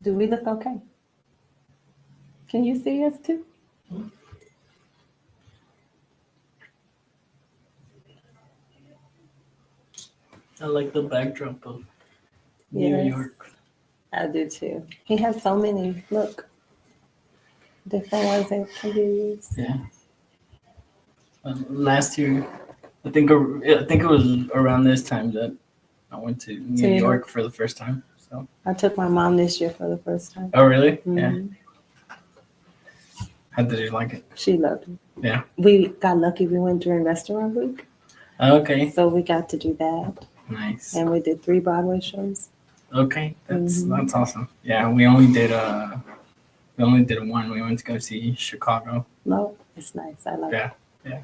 Do we look okay? Can you see us too? I like the backdrop of New Yes, York. I do too. He has so many, look, different ones that can be used. Yeah. Last year, I think it was around this time that I went to New New York York. for the first time. So. I took my mom this year for the first time. Oh really? Yeah. Mhm. How did you like it? She loved it. Yeah. We got lucky. We went during restaurant week, Okay. so we got to do that, Nice. and we did 3 Broadway shows. Okay, that's Mhm. awesome. Yeah, we only did one. We went to go see Chicago. No, it's nice. I like Yeah. it. Yeah.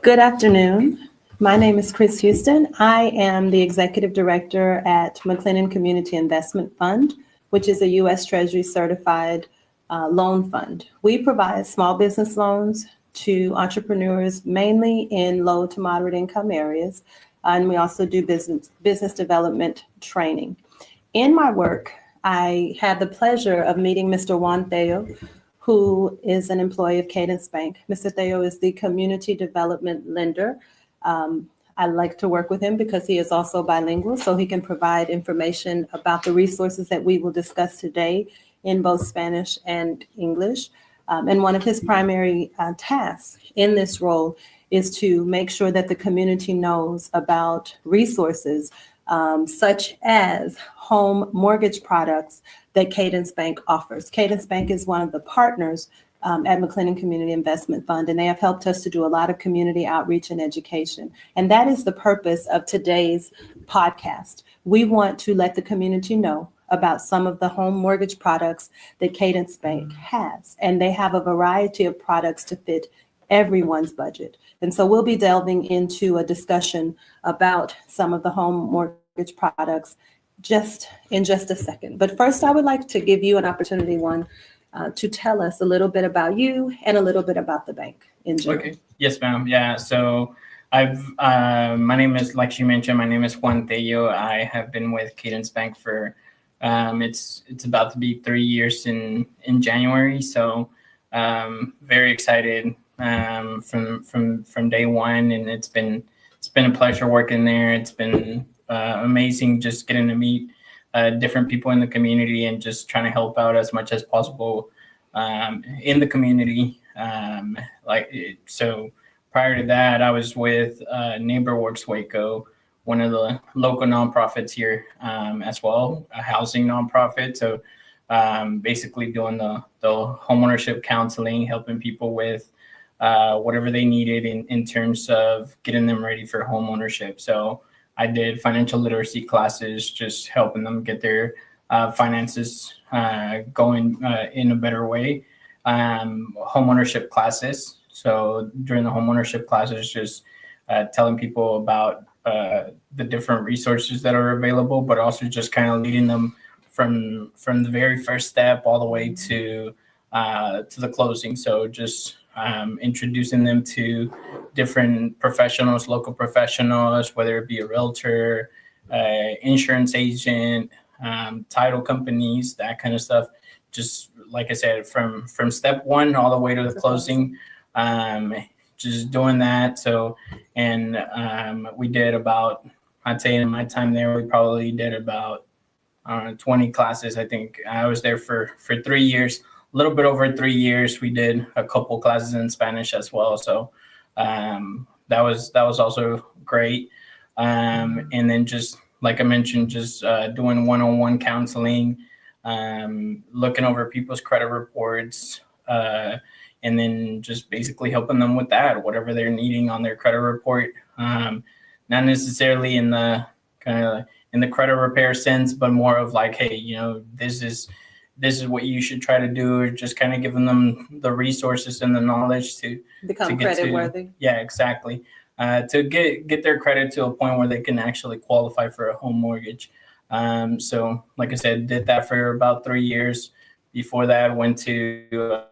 Good afternoon. My name is Chris Houston. I am the Executive Director at McLennan Community Investment Fund, which is a U.S. Treasury certified loan fund. We provide small business loans to entrepreneurs, mainly in low to moderate income areas, and we also do business development training. In my work, I had the pleasure of meeting Mr. Juan Theo, who is an employee of Cadence Bank. Mr. Theo is the community development lender. I like to work with him because he is also bilingual, so he can provide information about the resources that we will discuss today in both Spanish and English. And one of his primary tasks in this role is to make sure that the community knows about resources such as home mortgage products that Cadence Bank offers. Cadence Bank is one of the partners at McLennan Community Investment Fund, and they have helped us to do a lot of community outreach and education. And that is the purpose of today's podcast. We want to let the community know about some of the home mortgage products that Cadence Bank has. And they have a variety of products to fit everyone's budget. And so we'll be delving into a discussion about some of the home mortgage products just a second. But first, I would like to give you an opportunity, Juan, to tell us a little bit about you and a little bit about the bank in general. Okay. Yes, ma'am. Yeah. So my name is, like you mentioned, my name is Juan Theo. I have been with Cadence Bank for, it's about to be 3 years in January. So, very excited, from day one. And it's been a pleasure working there. It's been, amazing just getting to meet, different people in the community and just trying to help out as much as possible, in the community. So prior to that, I was with NeighborWorks Waco, one of the local nonprofits here, as well, a housing nonprofit. So basically doing the homeownership counseling, helping people with whatever they needed in terms of getting them ready for homeownership. So I did financial literacy classes, just helping them get their finances going in a better way. Homeownership classes. So during the homeownership classes, just telling people about the different resources that are available, but also just kind of leading them from the very first step all the way to the closing. So just introducing them to different professionals, local professionals, whether it be a realtor, insurance agent, title companies, that kind of stuff. Just like I said, from step one all the way to the closing, just doing that. So, and we did about, I'd say in my time there, we probably did about 20 classes. I think I was there for 3 years, a little bit over 3 years. We did a couple classes in Spanish as well. So that was also great. And then just like I mentioned, just doing one-on-one counseling, looking over people's credit reports, and then just basically helping them with that, whatever they're needing on their credit report. Not necessarily in the kind of in the credit repair sense, but more of like, hey, this is what you should try to do, or just kind of giving them the resources and the knowledge to Become credit worthy. Yeah, exactly. To get their credit to a point where they can actually qualify for a home mortgage. So like I said, did that for about 3 years. Before that, went to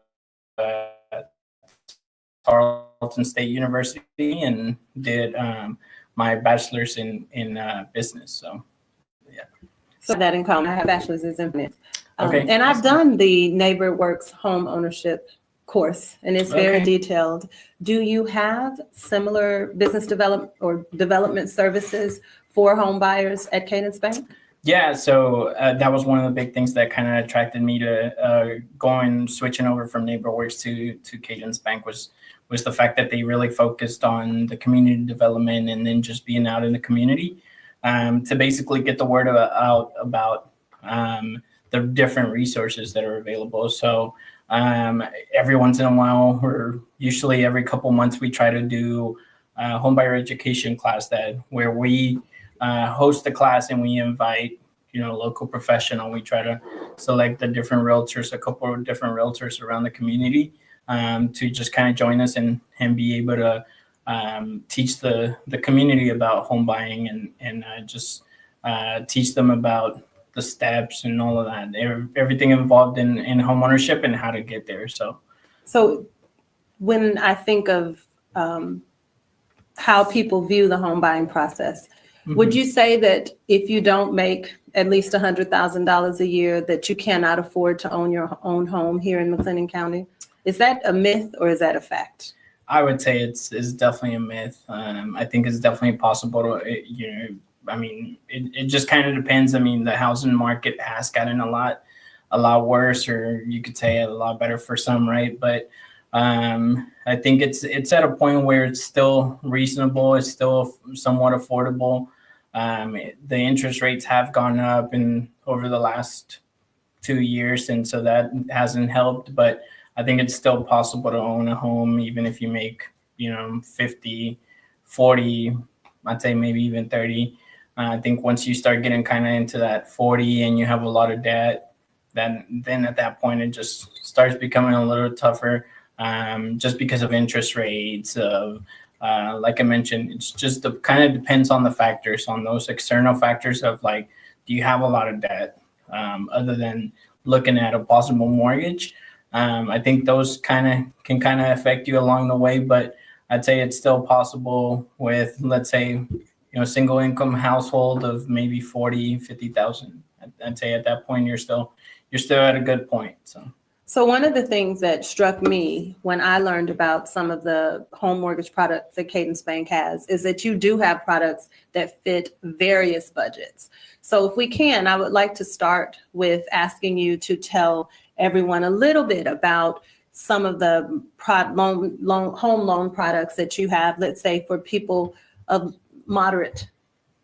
Tarleton State University and did my bachelor's in business. So that in common. I have bachelor's in finance. Okay. And I've done the Neighbor Works home ownership course, and it's very Okay. detailed. Do you have similar business development or development services for home buyers at Cadence Bank? Yeah, so that was one of the big things that kind of attracted me to switching over from NeighborWorks to Cadence Bank was the fact that they really focused on the community development and then just being out in the community to basically get the word out about the different resources that are available. So every once in a while, or usually every couple months, we try to do a homebuyer education class where we host the class and we invite, local professional. We try to select the different realtors, a couple of different realtors around the community to just kind of join us and be able to teach the community about home buying and just teach them about the steps and all of that, everything involved in home ownership and how to get there. So when I think of how people view the home buying process, would you say that if you don't make at least $100,000 a year, that you cannot afford to own your own home here in McLennan County? Is that a myth or is that a fact? I would say it's definitely a myth. I think it's definitely possible to, it just kind of depends. The housing market has gotten a lot worse, or you could say a lot better for some, right? But I think it's at a point where it's still reasonable. It's still somewhat affordable. The interest rates have gone up over the last 2 years, and so that hasn't helped. But I think it's still possible to own a home, even if you make, 50, 40, I'd say maybe even 30. I think once you start getting kind of into that 40 and you have a lot of debt, then at that point it just starts becoming a little tougher, just because of interest rates. Like I mentioned, it's just kind of depends on the factors, on those external factors of like, do you have a lot of debt, other than looking at a possible mortgage? I think those can affect you along the way, but I'd say it's still possible with, let's say, single income household of maybe 40, 50,000. I'd say at that point, you're still at a good point. So one of the things that struck me when I learned about some of the home mortgage products that Cadence Bank has is that you do have products that fit various budgets. So if we can, I would like to start with asking you to tell everyone a little bit about some of the home loan products that you have, let's say for people of moderate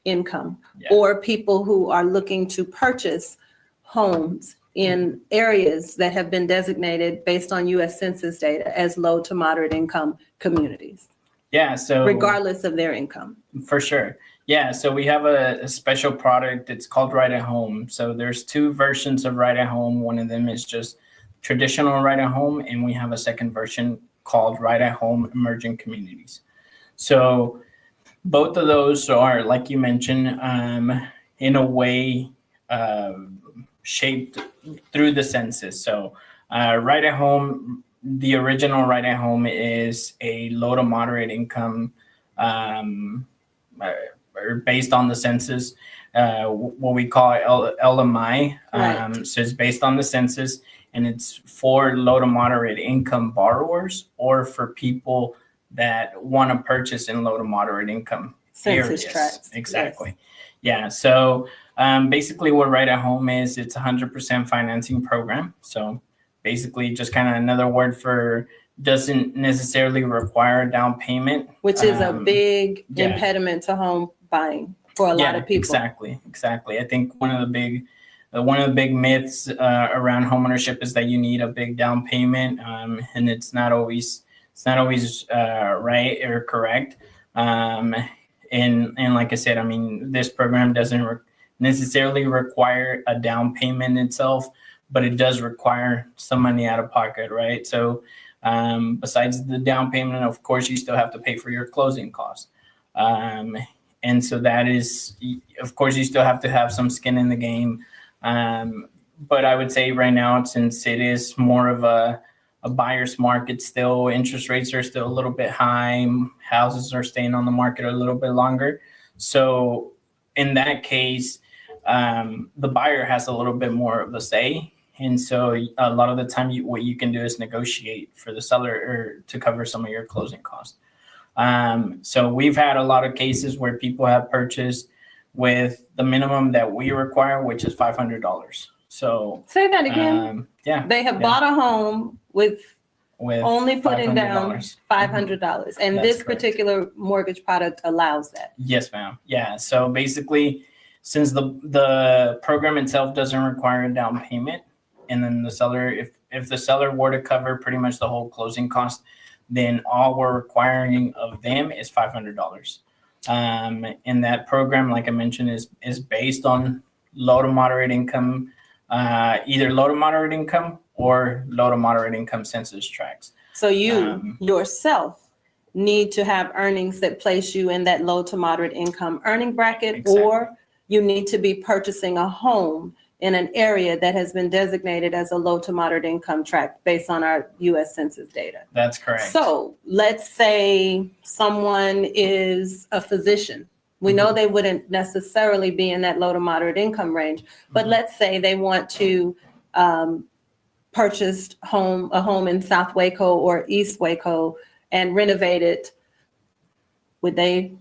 income, or people who are looking to purchase homes in areas that have been designated based on U.S. Census data as low to moderate income communities. Yeah, so regardless of their income. For sure. Yeah, so we have a special product. It's called Right at Home. So there's two versions of Right at Home. One of them is just traditional Right at Home, and we have a second version called Right at Home Emerging Communities. So both of those are, like you mentioned, in a way shaped through the census. So Right at Home, the original Right at Home is a low to moderate income, based on the census, what we call LMI. Right. So it's based on the census, and it's for low to moderate income borrowers or for people that want to purchase in low to moderate income census areas. tracts. Exactly. Yes. Yeah. So basically what Right at Home is, it's 100% financing program. So basically just kind of another word for doesn't necessarily require a down payment. Which is a big impediment to home buying for a lot of people. Exactly. I think one of the big myths around homeownership is that you need a big down payment, and it's not always right or correct. And like I said, I mean, this program doesn't necessarily require a down payment itself, but it does require some money out of pocket, right? So besides the down payment, of course, you still have to pay for your closing costs. And so that is, of course, you still have to have some skin in the game. But I would say right now, since it is more of a a buyer's market still. Interest rates are still a little bit high. Houses are staying on the market a little bit longer. So in that case, the buyer has a little bit more of a say. And so a lot of the time, what you can do is negotiate for the seller or to cover some of your closing costs. So we've had a lot of cases where people have purchased with the minimum that we require, which is $500. So say that again. They have bought a home with only putting down $500, and That's this correct. particular mortgage product allows that. Yes, ma'am. Yeah. So basically, since the program itself doesn't require a down payment, and then the seller, if the seller were to cover pretty much the whole closing cost, then all we're requiring of them is $500. And that program, like I mentioned, is based on low to moderate income, either low to moderate income or low to moderate income census tracts. So you yourself need to have earnings that place you in that low to moderate income earning bracket, Exactly. or you need to be purchasing a home in an area that has been designated as a low to moderate income tract based on our U.S. Census data. That's correct. So let's say someone is a physician. We know they wouldn't necessarily be in that low to moderate income range, but let's say they want to purchase a home in South Waco or East Waco and renovate it. Would they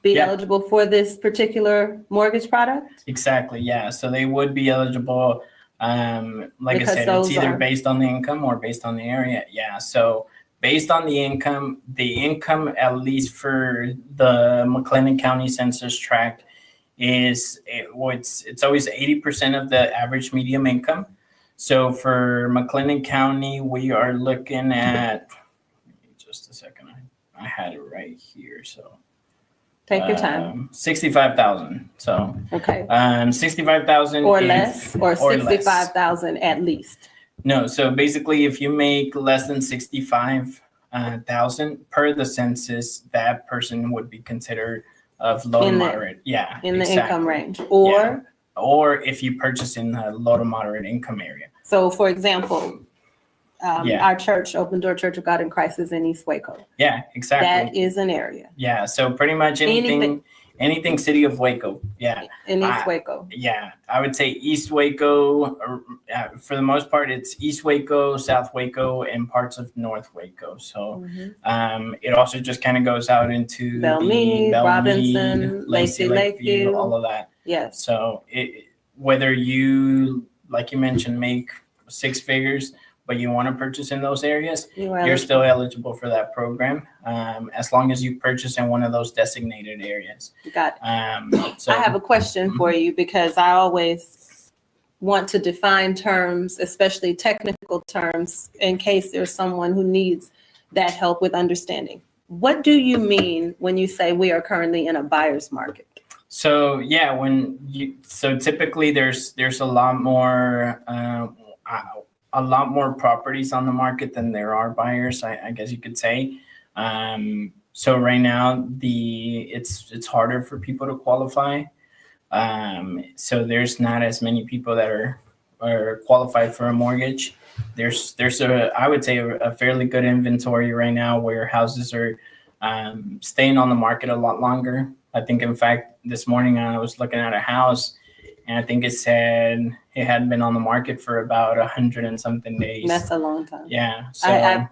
be eligible for this particular mortgage product? Exactly. Yeah. So they would be eligible. Like Because I said, it's either based on the income or based on the area. Yeah. So based on the income, at least for the McLennan County Census Tract, it's always 80% of the average median income. So for McLennan County, we are looking at, just a second, I had it right here. So Take your time. 65,000. So Okay. 65,000 Or less, or less. 65,000 at least. No, so basically, if you make less than 65,000 per the census, that person would be considered of low to moderate. Yeah, in the exactly. income range, or if you purchase in the low to moderate income area. so, for example, our church, Open Door Church of God in Christ, is in East Waco. Yeah, exactly. That is an area. Yeah, so pretty much anything city of Waco. Yeah. In East Waco. Yeah, I would say East Waco, for the most part, it's East Waco, South Waco, and parts of North Waco. So it also just kind of goes out into Belmead, Robinson, Lacey Lakeview, all of that. Yes. So whether you, like you mentioned, make six figures, but you want to purchase in those areas, you're still eligible for that program, as long as you purchase in one of those designated areas. Got it. So I have a question for you, because I always want to define terms, especially technical terms, in case there's someone who needs that help with understanding. What do you mean when you say we are currently in a buyer's market? So yeah, typically there's a lot more properties on the market than there are buyers, I guess you could say. So right now it's harder for people to qualify. So there's not as many people that are qualified for a mortgage. There's I would say a fairly good inventory right now where houses are staying on the market a lot longer. I think, in fact, this morning I was looking at a house, and I think it said it had been on the market for about 100 and something days. That's a long time. Yeah. So I've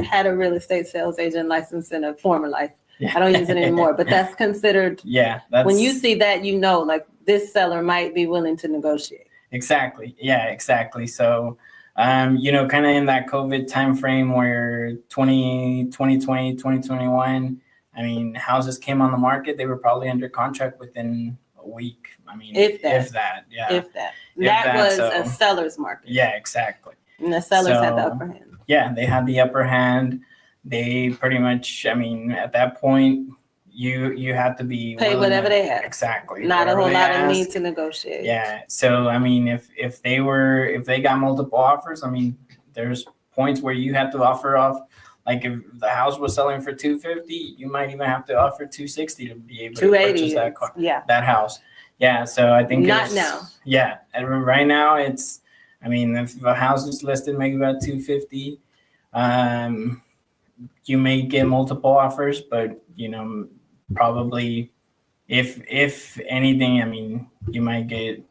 had a real estate sales agent license in a former life. I don't use it anymore, but that's considered. Yeah. When you see that, like this seller might be willing to negotiate. Exactly. Yeah, exactly. So, kind of in that COVID timeframe where 2020, 2021, I mean, houses came on the market, they were probably under contract within a week. I mean, if that. That was a seller's market. Yeah, exactly. And the sellers had the upper hand. Yeah, they had the upper hand. They pretty much, I mean, at that point, you had to be pay whatever they had. Exactly. Not a whole lot of need to negotiate. Yeah. So I mean, if they got multiple offers, I mean, there's points where you have to offer off. Like if the house was selling for $250, you might even have to offer $260 to be able to purchase that house. Yeah. So I think not now. Yeah. And right now it's, I mean, if a house is listed maybe about $250, you may get multiple offers, but probably if anything, I mean, you might get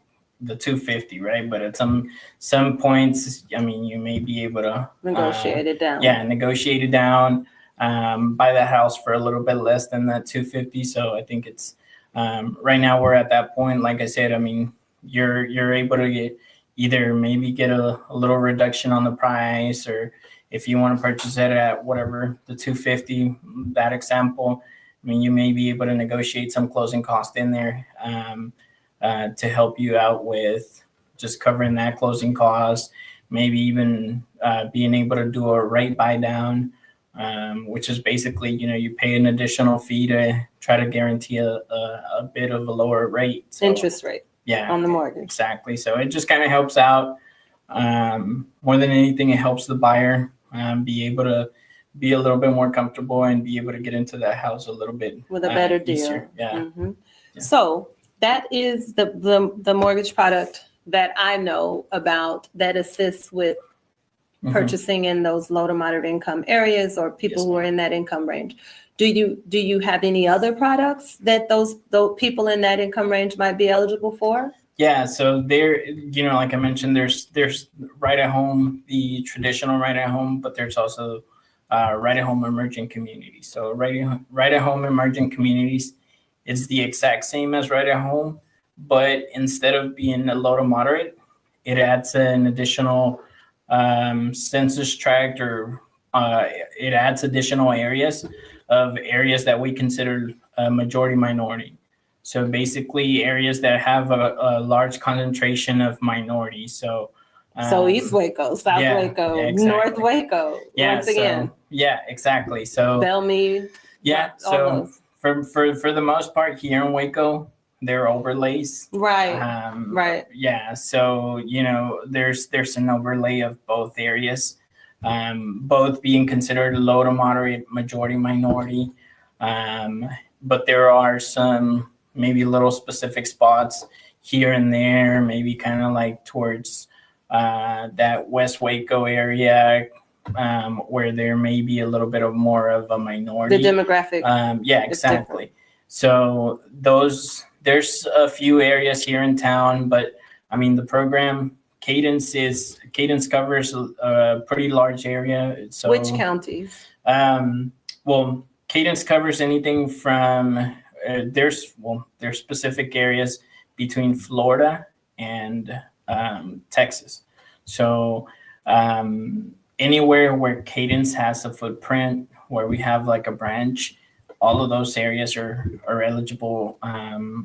the 250, right? But at some points, I mean, you may be able to Negotiate it down. Yeah, negotiate it down, buy the house for a little bit less than that 250. So I think it's right now we're at that point. Like I said, I mean, you're able to get either maybe get a little reduction on the price, or if you want to purchase it at whatever the 250, that example, I mean, you may be able to negotiate some closing cost in there to help you out with just covering that closing cost, maybe even being able to do a rate buy down, which is basically, you pay an additional fee to try to guarantee a bit of a lower rate. So, interest rate. Yeah, on the mortgage. Exactly. So it just kind of helps out. More than anything, it helps the buyer be able to be a little bit more comfortable and be able to get into that house a little bit with a better easier. deal. Yeah. Mm-hmm. Yeah. So that is the mortgage product that I know about that assists with purchasing in those low to moderate income areas or people Yes, who are in that income range. Do you have any other products that those people in that income range might be eligible for? Yeah, so there, like I mentioned, there's right at home, the traditional right at home, but there's also right at home emerging communities. So right at home emerging communities is the exact same as right at home, but instead of being a low to moderate, it adds an additional census tract, or it adds additional areas that we consider majority minority. So basically areas that have a large concentration of minorities. So East Waco, South Waco, exactly. North Waco, once again. Yeah, exactly. So Bellmead. Yeah, all so for the most part here in Waco, they're overlays. Right. Right. Yeah, so there's an overlay of both areas, both being considered low to moderate majority minority, but there are some maybe little specific spots here and there, maybe kind of like towards that West Waco area, where there may be a little bit of more of a minority. The demographic. Yeah, exactly. So there's a few areas here in town, but I mean, the program Cadence covers a pretty large area. So which counties? Well, Cadence covers anything from there's specific areas between Florida and Texas. So anywhere where Cadence has a footprint, where we have like a branch, all of those areas are eligible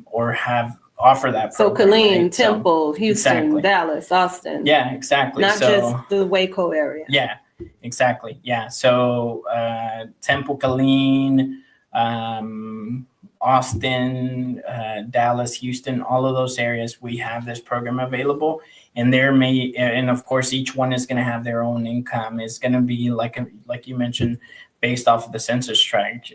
or offer that program. So Killeen, right? Temple, Houston, exactly. Dallas, Austin. Yeah, exactly. Not just the Waco area. Yeah, exactly. Yeah. So Temple, Killeen, Austin, Dallas, Houston, all of those areas, we have this program available. And and of course, each one is going to have their own income. It's going to be like you mentioned, based off of the census tract.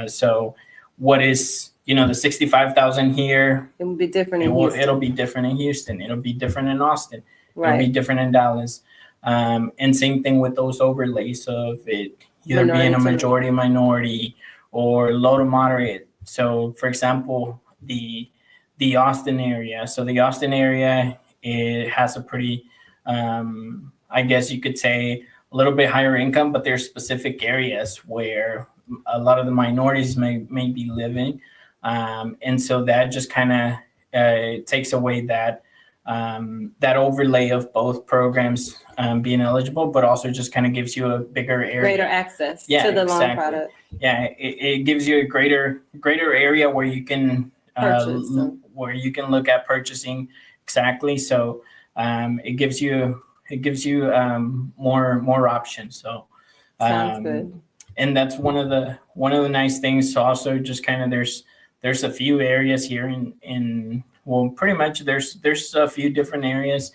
So what is, the 65,000 here? It will be different in Houston. It'll be different in Houston. It'll be different in Austin. Right. It'll be different in Dallas. And same thing with those overlays of it either being a majority minority or low to moderate. So for example, the Austin area. So the Austin area, it has a pretty, I guess you could say, a little bit higher income, but there's specific areas where a lot of the minorities may be living. And so that just kind of takes away that overlay of both programs being eligible, but also just kind of gives you a bigger area. Greater access to the loan product. Yeah, it gives you a greater area where you can look at purchasing. Exactly. So it gives you more options. So sounds good. And that's one of the nice things. So also just kind of there's a few areas here in well, pretty much there's a few different areas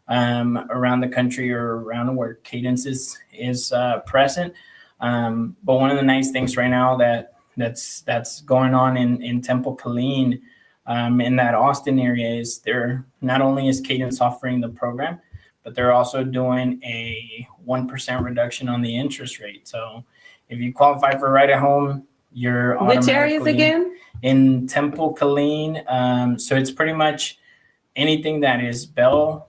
around the country or around where Cadence is present. But one of the nice things right now that's going on in Temple, Killeen, in that Austin area is there not only is Cadence offering the program, but they're also doing a 1% reduction on the interest rate. So if you qualify for right at home, you're Which areas automatically again? in Temple, Killeen. So it's pretty much anything that is Bell,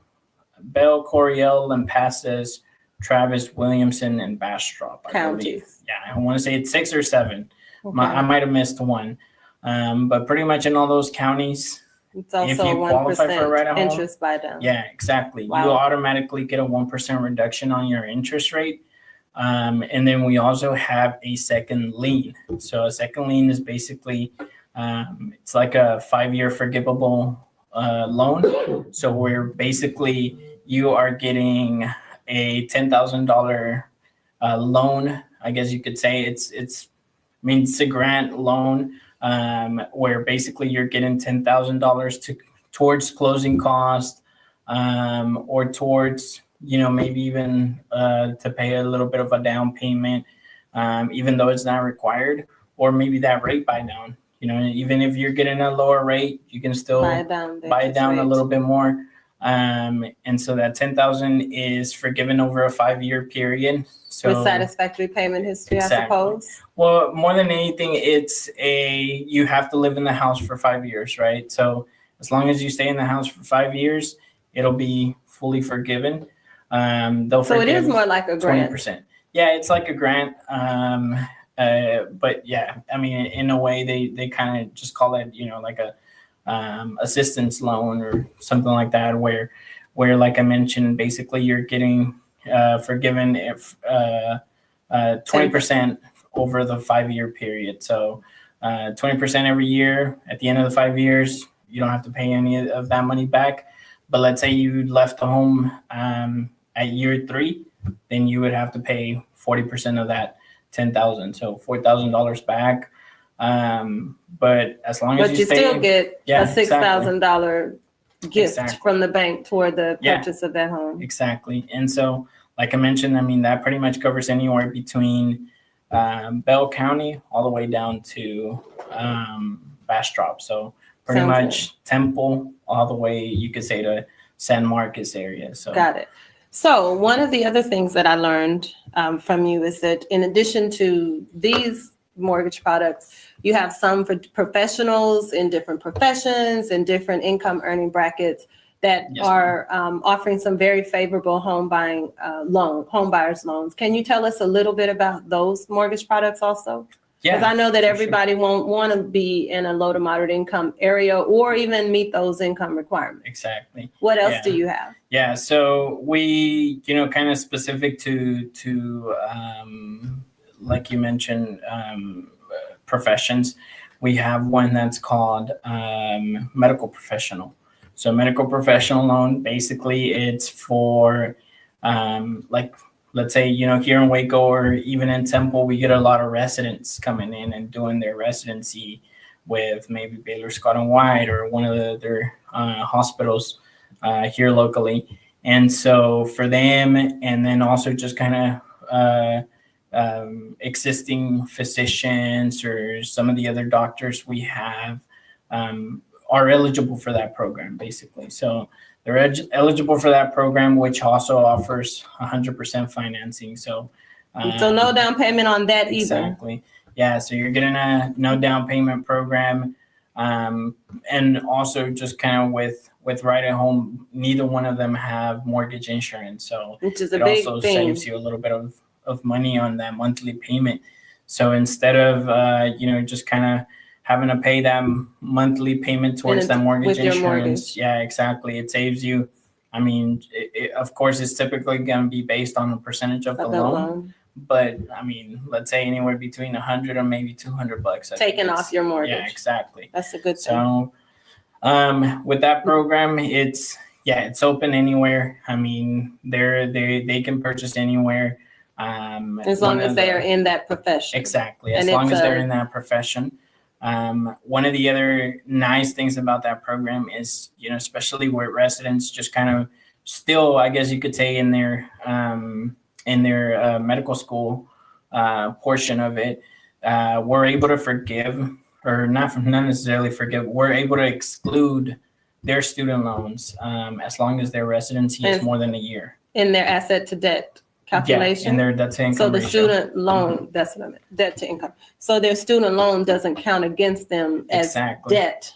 Coryell, Lampasas, Travis, Williamson, and Bastrop, I believe. Counties. Yeah, I want to say it's 6 or 7. Okay. I might have missed one. But pretty much in all those counties, It's also if you qualify for 1% right at home, interest buy down. yeah, exactly. Wow. You automatically get a 1% reduction on your interest rate. And then we also have a second lien. So a second lien is basically, it's like a 5-year forgivable loan. So we're basically, you are getting a $10,000 loan. I guess you could say it's a grant loan, where basically you're getting $10,000 towards closing costs, or towards, maybe even to pay a little bit of a down payment, even though it's not required, or maybe that rate buy down. Even if you're getting a lower rate, you can still Buy it down a little bit more. And so that $10,000 is forgiven over a 5-year period. So with satisfactory payment history, Exactly. I suppose. Well, more than anything, you have to live in the house for 5 years, right? So as long as you stay in the house for 5 years, it'll be fully forgiven. So it is more like a grant. 20%. Yeah, it's like a grant. But yeah, in a way, they kind of just call it, like a assistance loan or something like that, where like I mentioned, basically you're getting forgiven if 20% over the 5-year period. So 20% every year. At the end of the 5 years, you don't have to pay any of that money back. But let's say you left the home at year 3, then you would have to pay 40% of that $10,000, so $4,000 back. But as long as you still get a $6,000 gift from the bank toward the purchase of that home. Exactly. And so, like I mentioned, that pretty much covers anywhere between Bell County all the way down to Bastrop. So pretty much Temple all the way, you could say, to San Marcos area. So got it. So one of the other things that I learned from you is that in addition to these mortgage products, you have some for professionals in different professions and different income earning brackets that are offering some very favorable home buyers loans. Can you tell us a little bit about those mortgage products also? Yeah, because I know that everybody won't want to be in a low to moderate income area or even meet those income requirements. Exactly. What else do you have? Yeah, so we, kind of specific to like you mentioned, professions, we have one that's called medical professional. So medical professional loan, basically it's for like, let's say, here in Waco or even in Temple, we get a lot of residents coming in and doing their residency with maybe Baylor Scott and White or one of their hospitals here locally. And so for them, and then also just kind of existing physicians or some of the other doctors we have are eligible for that program, basically. So they're eligible for that program, which also offers 100% financing. So no down payment on that either. Exactly. Yeah. So you're getting a no down payment program. And also just kind of with right at home, neither one of them have mortgage insurance. So which is a big also thing. Saves you a little bit of money on that monthly payment. So instead of, just kind of having to pay that monthly payment towards that mortgage insurance. Yeah, exactly. It saves you. Of course, it's typically going to be based on a percentage of the loan. But let's say anywhere between $100 or maybe $200 taken off your mortgage. Yeah, exactly. That's a good thing. So, with that program, it's open anywhere. They can purchase anywhere. As long as they are in that profession. Exactly. As long as they're in that profession. One of the other nice things about that program is, especially where residents just kind of still, I guess you could say, in their medical school portion of it, we're able to forgive, or not necessarily forgive, we're able to exclude their student loans, as long as their residency is more than a year. In their asset to debt calculation? Yeah, in their debt to income So the ratio. student loan, that's what I meant, debt to income. So their student loan doesn't count against them as debt.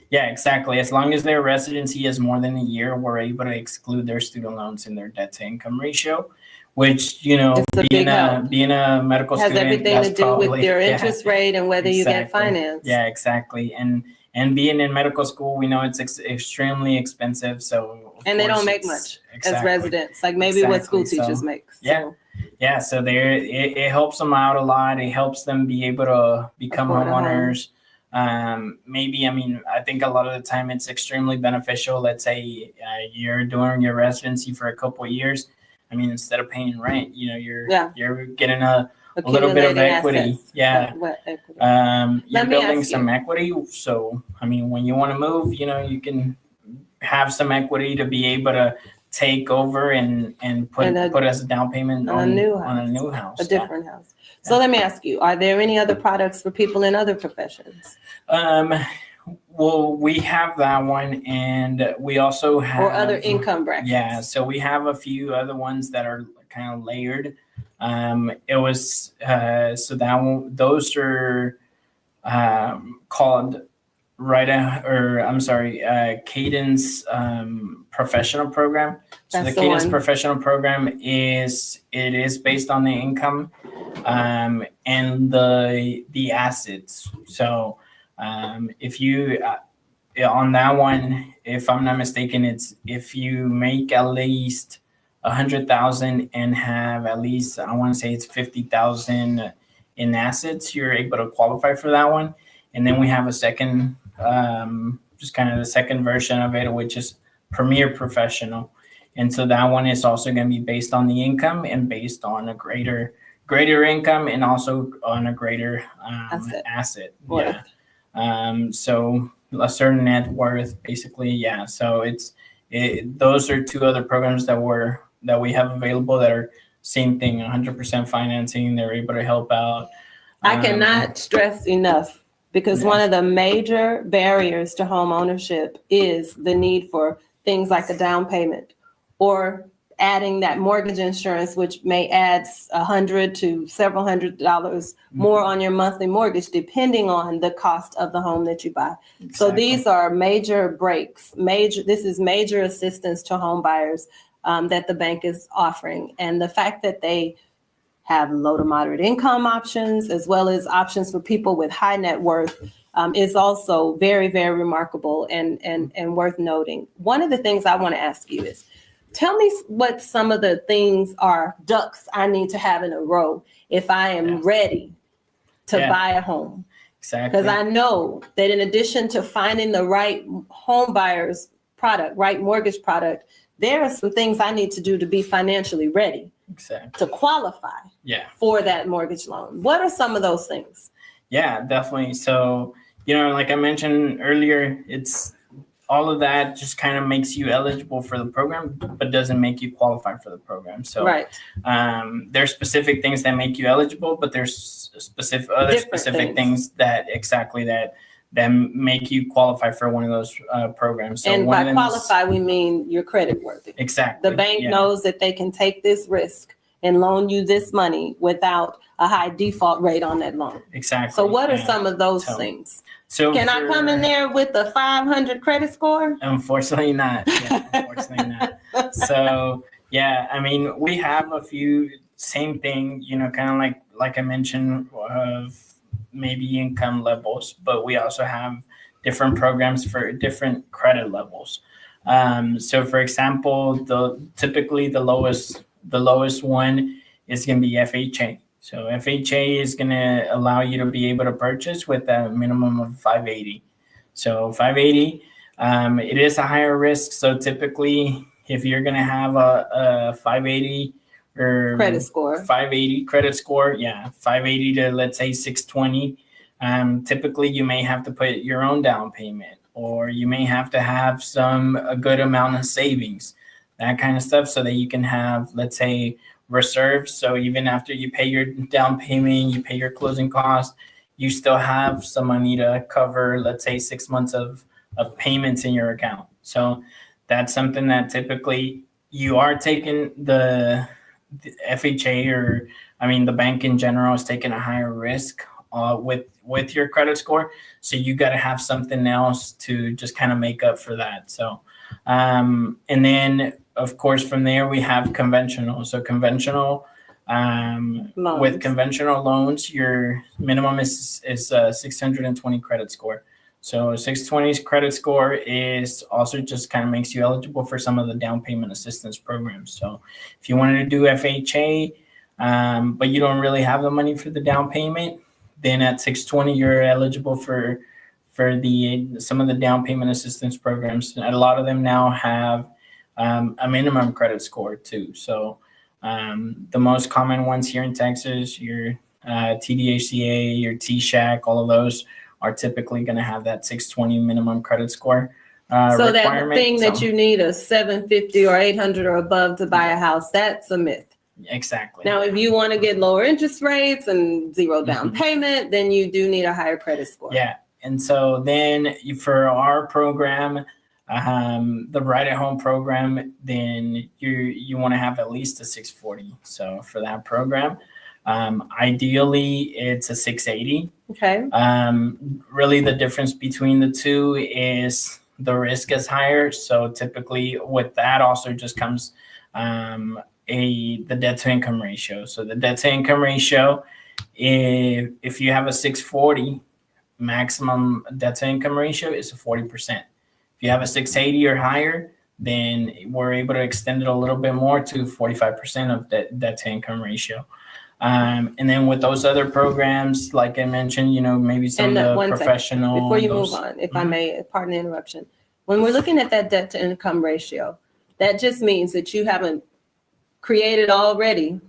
Yeah, exactly. As long as their residency is more than a year, we're able to exclude their student loans in their debt to income ratio, which, you know, being a medical has student everything to do with your interest rate and whether you get financed. Yeah, exactly. And being in medical school, we know it's extremely expensive. So and they don't make much as residents, like maybe what school teachers make. So. Yeah. So it helps them out a lot. It helps them be able to become homeowners. Maybe, I mean, I think a lot of the time it's extremely beneficial. Let's say you're doing your residency for a couple of years. I mean, instead of paying rent, you know, you're getting a little bit of equity. Assets. You're building some equity. So, I mean, when you want to move, you know, you can have some equity to be able to take over and put as a down payment on a new house. A different house. So let me ask you, are there any other products for people in other professions? Well, we have that one, and we also have... Or other income brackets. Yeah, so we have a few other ones that are kind of layered. It was, so that one, those are called Cadence professional program. So the Cadence professional program is based on the income and the assets. So if you on that one, if I'm not mistaken, it's if you make at least 100,000 and have at least, I want to say it's 50,000 in assets, you're able to qualify for that one. And then we have a second, just kind of the second version of it, which is Premier Professional. And so that one is also going to be based on the income and based on a greater income and also on a greater asset. Worth. Yeah. So a certain net worth, basically. Yeah. So those are two other programs that we have available that are same thing, 100% financing. They're able to help out. I cannot stress enough. Because one of the major barriers to home ownership is the need for things like a down payment or adding that mortgage insurance, which may add $100 to several $100s more on your monthly mortgage, depending on the cost of the home that you buy. Exactly. So these are major breaks. This is major assistance to home buyers that the bank is offering. And the fact that they have low to moderate income options, as well as options for people with high net worth, is also very, very remarkable and worth noting. One of the things I want to ask you is, tell me what some of the things are, ducks I need to have in a row if I am ready to buy a home. Exactly. Because I know that in addition to finding the right home buyer's product, right mortgage product, there are some things I need to do to be financially ready. Exactly. To qualify for that mortgage loan. What are some of those things? Yeah, definitely. So, you know, like I mentioned earlier, it's all of that just kind of makes you eligible for the program, but doesn't make you qualify for the program. So there's specific things that make you eligible, but there's specific things that make you qualify for one of those programs. So and by qualify, we mean you're credit worthy. Exactly. The bank knows that they can take this risk and loan you this money without a high default rate on that loan. Exactly. So what are some of those things? So can I come in there with a 500 credit score? Unfortunately not. Yeah, unfortunately not. So yeah, I mean, we have a few, same thing, you know, kind of like I mentioned, of maybe income levels, but we also have different programs for different credit levels. So for example, typically the lowest one is going to be FHA. So FHA is going to allow you to be able to purchase with a minimum of 580. So 580, it is a higher risk. So typically, if you're going to have a 580 or credit score, 580 credit score, 580 to let's say 620. Typically, you may have to put your own down payment, or you may have to have a good amount of savings, that kind of stuff, so that you can have, let's say, reserves. So even after you pay your down payment, you pay your closing costs, you still have some money to cover, let's say, 6 months of of payments in your account. So that's something that typically you are taking the FHA, or I mean the bank in general is taking a higher risk with your credit score. So you got to have something else to just kind of make up for that. So and then of course from there we have conventional. So conventional with conventional loans, your minimum is 620 credit score. So 620 credit score is also just kind of makes you eligible for some of the down payment assistance programs. So if you wanted to do FHA, but you don't really have the money for the down payment, then at 620 you're eligible for some of the down payment assistance programs. And a lot of them now have a minimum credit score too. So the most common ones here in Texas, your TDHCA, your TSHAC, all of those are typically going to have that 620 minimum credit score so that requirement. thing that you need a 750 or 800 or above to buy a house, that's a myth. Exactly. Now, if you want to get lower interest rates and zero down payment, then you do need a higher credit score. Yeah. And so then for our program, the Right at Home program, then you want to have at least a 640. So for that program, ideally it's a 680. Okay. Really the difference between the two is the risk is higher. So typically with that also just comes the debt to income ratio. So the debt to income ratio, if you have a 640, maximum debt to income ratio is a 40%. If you have a 680 or higher, then we're able to extend it a little bit more to 45% of debt to income ratio. And then with those other programs, like I mentioned, maybe some of the professional. Before you move on, if I may, pardon the interruption. When we're looking at that debt to income ratio, that just means that you haven't created already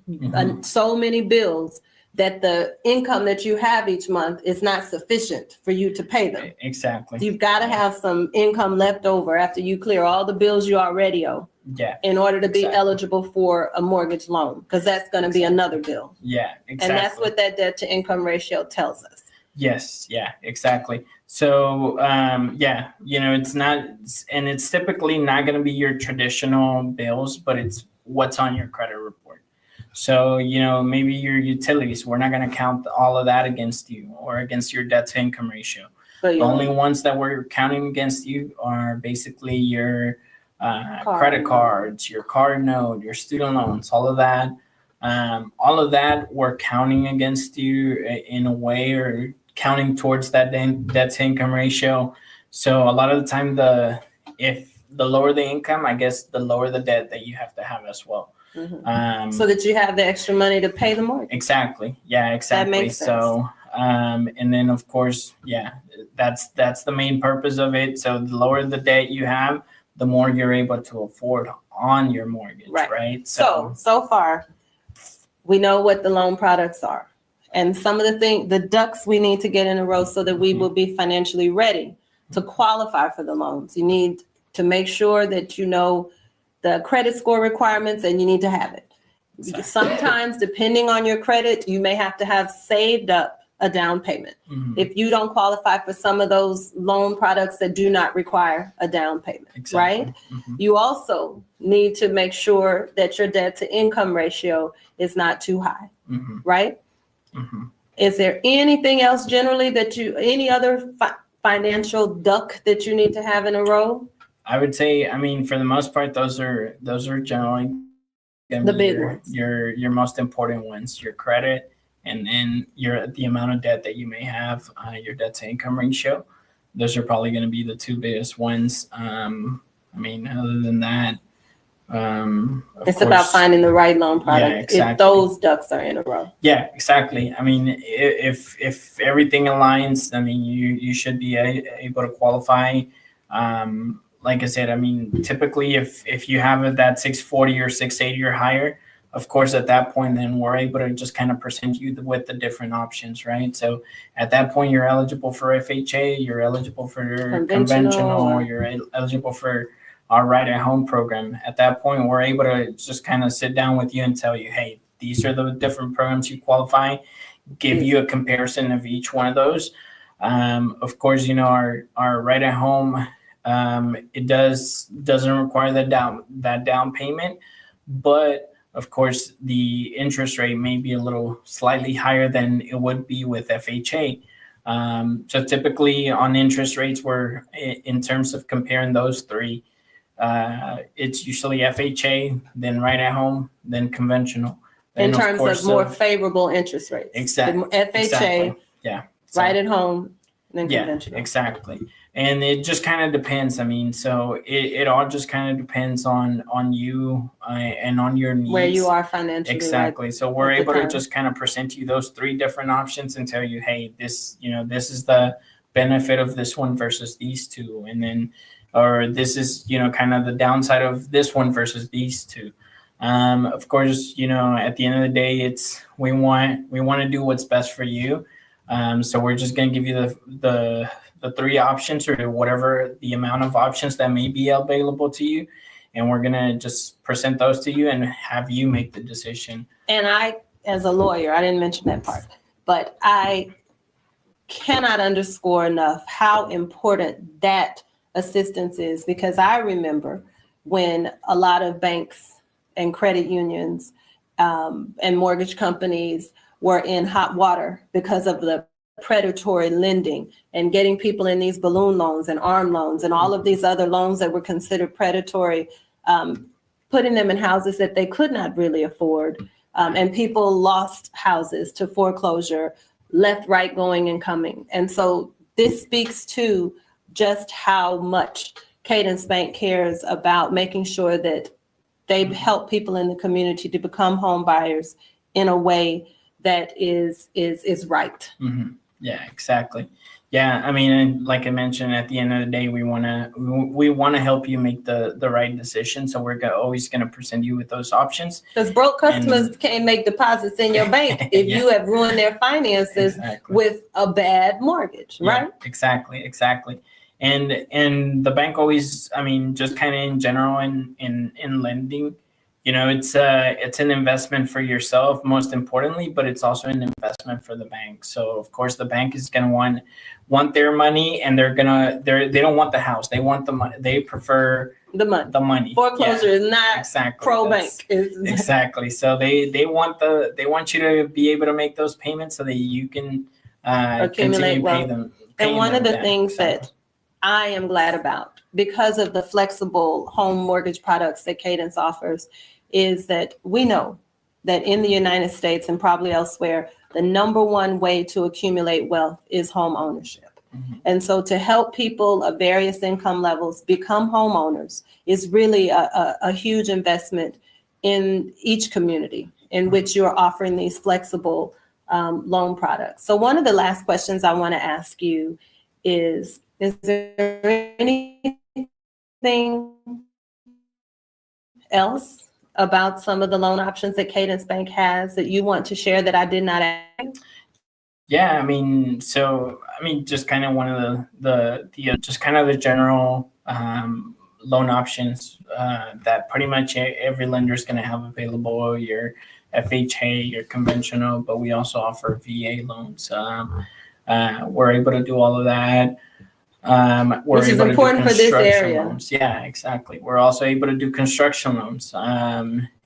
so many bills that the income that you have each month is not sufficient for you to pay them. Exactly. You've got to have some income left over after you clear all the bills you already owe. Yeah. In order to be eligible for a mortgage loan, because that's going to be another bill. Yeah, exactly. And that's what that debt to income ratio tells us. Yes. Yeah, exactly. So, it's not, and it's typically not going to be your traditional bills, but it's what's on your credit report. So, maybe your utilities, we're not going to count all of that against you or against your debt to income ratio. The only ones that we're counting against you are basically your credit cards, your card note, your student loans, all of that. All of that we're counting against you in a way, or counting towards that debt to income ratio. So a lot of the time, if the lower the income, I guess the lower the debt that you have to have as well. So that you have the extra money to pay the mortgage. Exactly. Yeah, exactly. That makes sense. So, and then of course, that's the main purpose of it. So the lower the debt you have, the more you're able to afford on your mortgage, right? So far, we know what the loan products are. And some of the ducks we need to get in a row so that we will be financially ready to qualify for the loans. You need to make sure that you know the credit score requirements, and you need to have it. Sometimes, depending on your credit, you may have to have saved up a down payment if you don't qualify for some of those loan products that do not require a down payment, right? You also need to make sure that your debt to income ratio is not too high, right? Is there anything else generally any other financial duck that you need to have in a row? I would say, for the most part, those are generally the big ones. Your most important ones, your credit, and then the amount of debt that you may have, your debt to income ratio. Those are probably going to be the two biggest ones. Other than that, it's about finding the right loan product. Yeah, exactly. If those ducks are in a row. Yeah, exactly. If everything aligns, you should be able to qualify. Like I said, typically if you have that 640 or 680 or higher, of course, at that point, then we're able to just kind of present you with the different options, right? So at that point, you're eligible for FHA, you're eligible for conventional, you're eligible for our Right at Home program. At that point, we're able to just kind of sit down with you and tell you, hey, these are the different programs you qualify, give you a comparison of each one of those. Of course, our right at home, it doesn't require that down payment, but of course the interest rate may be a little slightly higher than it would be with FHA. So typically on interest rates, in terms of comparing those three, it's usually FHA, then right at home, then conventional. In Then, terms of more favorable interest rates. Exactly. FHA, Exactly. Yeah. So, right at home, then conventional. Yeah, exactly. And it just kind of depends. I mean, so it all just kind of depends on you and on your needs. Where you are financially. Exactly. Right, so we're able to just kind of present you those three different options and tell you, hey, this is the benefit of this one versus these two. And then, or this is, kind of the downside of this one versus these two. Of course, at the end of the day, we want to do what's best for you. So we're just going to give you the three options, or whatever the amount of options that may be available to you. And we're going to just present those to you and have you make the decision. And I, as a lawyer, I didn't mention that part, but I cannot underscore enough how important that assistance is, because I remember when a lot of banks and credit unions and mortgage companies were in hot water because of the predatory lending and getting people in these balloon loans and arm loans and all of these other loans that were considered predatory, putting them in houses that they could not really afford. And people lost houses to foreclosure, left, right, going and coming. And so this speaks to just how much Cadence Bank cares about making sure that they help people in the community to become home buyers in a way that is right. Mm-hmm. Yeah, exactly. Yeah, I mean, like I mentioned, at the end of the day, we want to help you make the right decision. So we're always going to present you with those options. Because broke customers can't make deposits in your bank if you have ruined their finances with a bad mortgage, right? Yeah, exactly. And the bank always, I mean, just kind of in general in lending, it's an investment for yourself, most importantly, but it's also an investment for the bank. So of course the bank is going to want their money, and they don't want the house. They want the money. They prefer the money. Foreclosure is not pro bank. Exactly. So they want you to be able to make those payments so that you can accumulate wealth. And one of the things exactly. that I am glad about, because of the flexible home mortgage products that Cadence offers, is that we know that in the United States and probably elsewhere, the number one way to accumulate wealth is home ownership. Mm-hmm. And so to help people of various income levels become homeowners is really a huge investment in each community in which you're offering these flexible loan products. So one of the last questions I want to ask you is there anything else about some of the loan options that Cadence Bank has that you want to share that I did not ask? Yeah, I mean, just kind of one of the just kind of the general loan options that pretty much every lender is going to have available. Your FHA, your conventional, but we also offer VA loans. We're able to do all of that. Which is important for this area. Loans. Yeah, exactly. We're also able to do construction loans.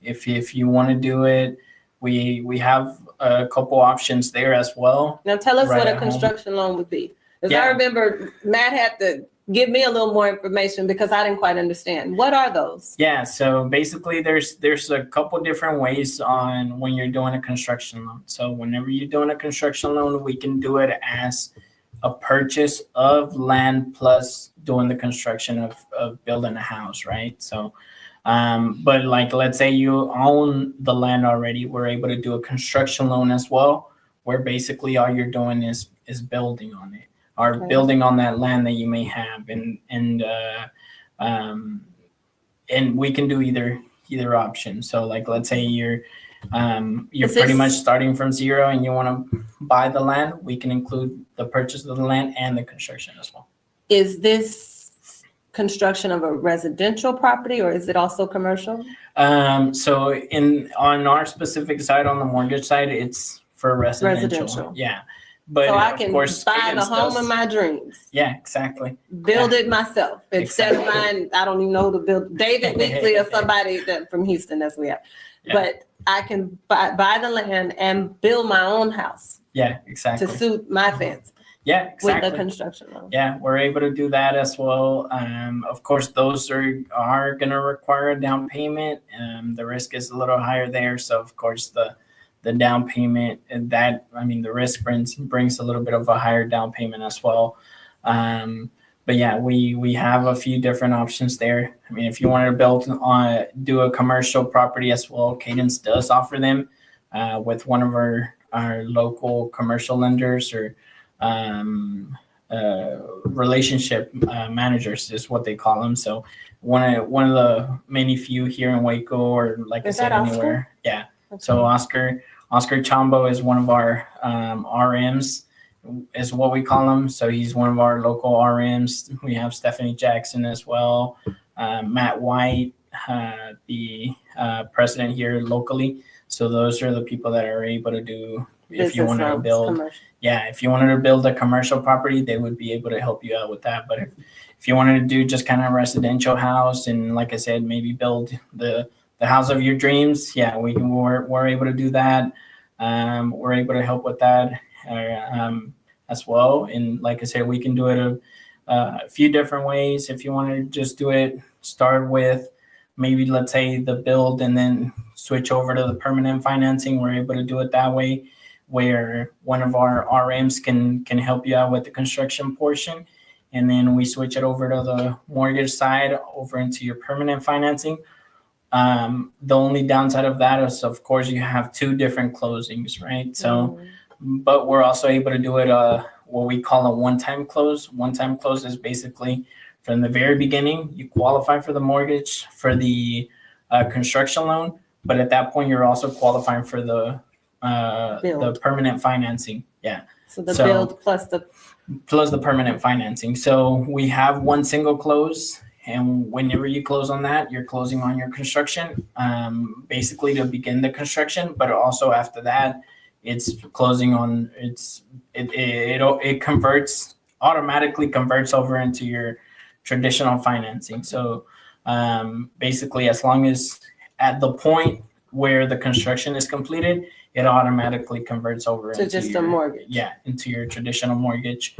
If you want to do it, we have a couple options there as well. Now tell us what a construction loan would be. Because I remember Matt had to give me a little more information because I didn't quite understand. What are those? Yeah, so basically there's a couple different ways on when you're doing a construction loan. So whenever you're doing a construction loan, we can do it as a purchase of land plus doing the construction of building a house, right? So, but like, let's say you own the land already, we're able to do a construction loan as well, where basically all you're doing is building on it, or building on that land that you may have, and we can do either option. So like, let's say you're pretty much starting from zero and you want to buy the land, we can include the purchase of the land and the construction as well. Is this construction of a residential property or is it also commercial? So on our specific side, on the mortgage side, it's for residential. Yeah. But so I of can course, buy the Cadence home does. of my dreams. Yeah, exactly. Build it myself instead of Exactly. buying, I don't even know who to build, David Weekly or somebody that from Houston as we have. Yeah. But I can buy the land and build my own house Yeah, to exactly. suit my fancy Yeah, exactly. with the construction loan. Yeah, we're able to do that as well. Of course, those are going to require a down payment. The risk is a little higher there, so of course the down payment and that, I mean, the risk brings a little bit of a higher down payment as well. But yeah, we have a few different options there. I mean, if you wanted to do a commercial property as well, Cadence does offer them with one of our local commercial lenders or relationship managers is what they call them. So one of the many few here in Waco, or like I said, anywhere. Yeah. Okay. So Oscar Chambo is one of our RMs, is what we call him. So he's one of our local RMs. We have Stephanie Jackson as well, Matt White, the president here locally. So those are the people that are able to do. If you wanted to build, commercial. Yeah, if you wanted to build a commercial property, they would be able to help you out with that. But if you wanted to do just kind of a residential house, and like I said, maybe build the house of your dreams, yeah, we're able to do that. We're able to help with that as well. And like I said, we can do it a few different ways. If you want to just do it, start with maybe, let's say, the build and then switch over to the permanent financing. We're able to do it that way, where one of our RMs can help you out with the construction portion. And then we switch it over to the mortgage side over into your permanent financing. The only downside of that is, of course, you have two different closings, right? So, but we're also able to do it what we call a one-time close. One-time close is basically from the very beginning, you qualify for the mortgage, for the construction loan, but at that point, you're also qualifying for the permanent financing. Yeah. So the build plus the permanent financing. So we have one single close, and whenever you close on that, you're closing on your construction, basically to begin the construction. But also after that, it's closing on it automatically converts over into your traditional financing. So basically, as long as at the point where the construction is completed, it automatically converts over to just a mortgage. Yeah, into your traditional mortgage.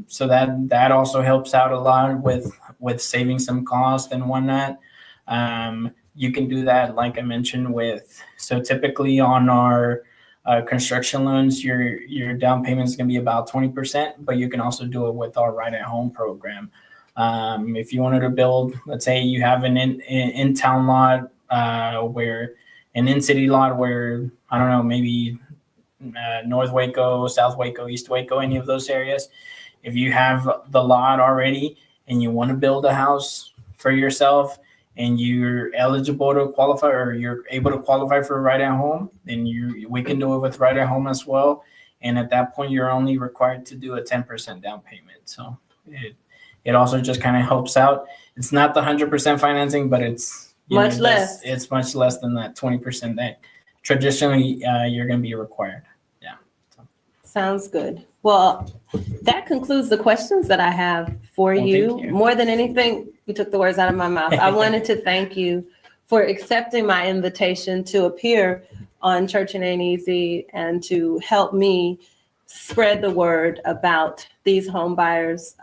So that also helps out a lot with saving some cost and whatnot. You can do that, like I mentioned, so typically on our construction loans, your down payment is going to be about 20%, but you can also do it with our Right at Home program. If you wanted to build, let's say you have an in-town lot, where an in-city lot where, I don't know, maybe North Waco, South Waco, East Waco, any of those areas. If you have the lot already and you want to build a house for yourself and you're eligible to qualify, or you're able to qualify for Right at Home, then we can do it with Right at Home as well. And at that point, you're only required to do a 10% down payment. So it also just kind of helps out. It's not the 100% financing, but it's much less. It's much less than that 20% that traditionally you're going to be required. Yeah. So. Sounds good. Well, that concludes the questions that I have for you. Thank you. More than anything, you took the words out of my mouth. I wanted to thank you for accepting my invitation to appear on Church and Ain't Easy and to help me spread the word about these home buyers'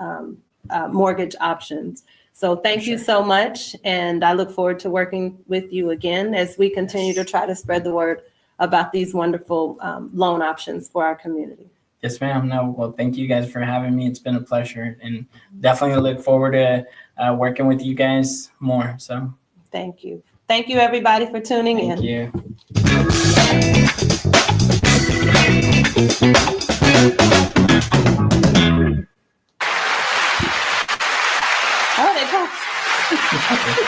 mortgage options. So thank you so much. And I look forward to working with you again as we continue to try to spread the word about these wonderful loan options for our community. Yes, ma'am. No, well, thank you guys for having me. It's been a pleasure, and definitely look forward to working with you guys more. So thank you. Thank you, everybody, for tuning in. Thank you. Oh, they talk.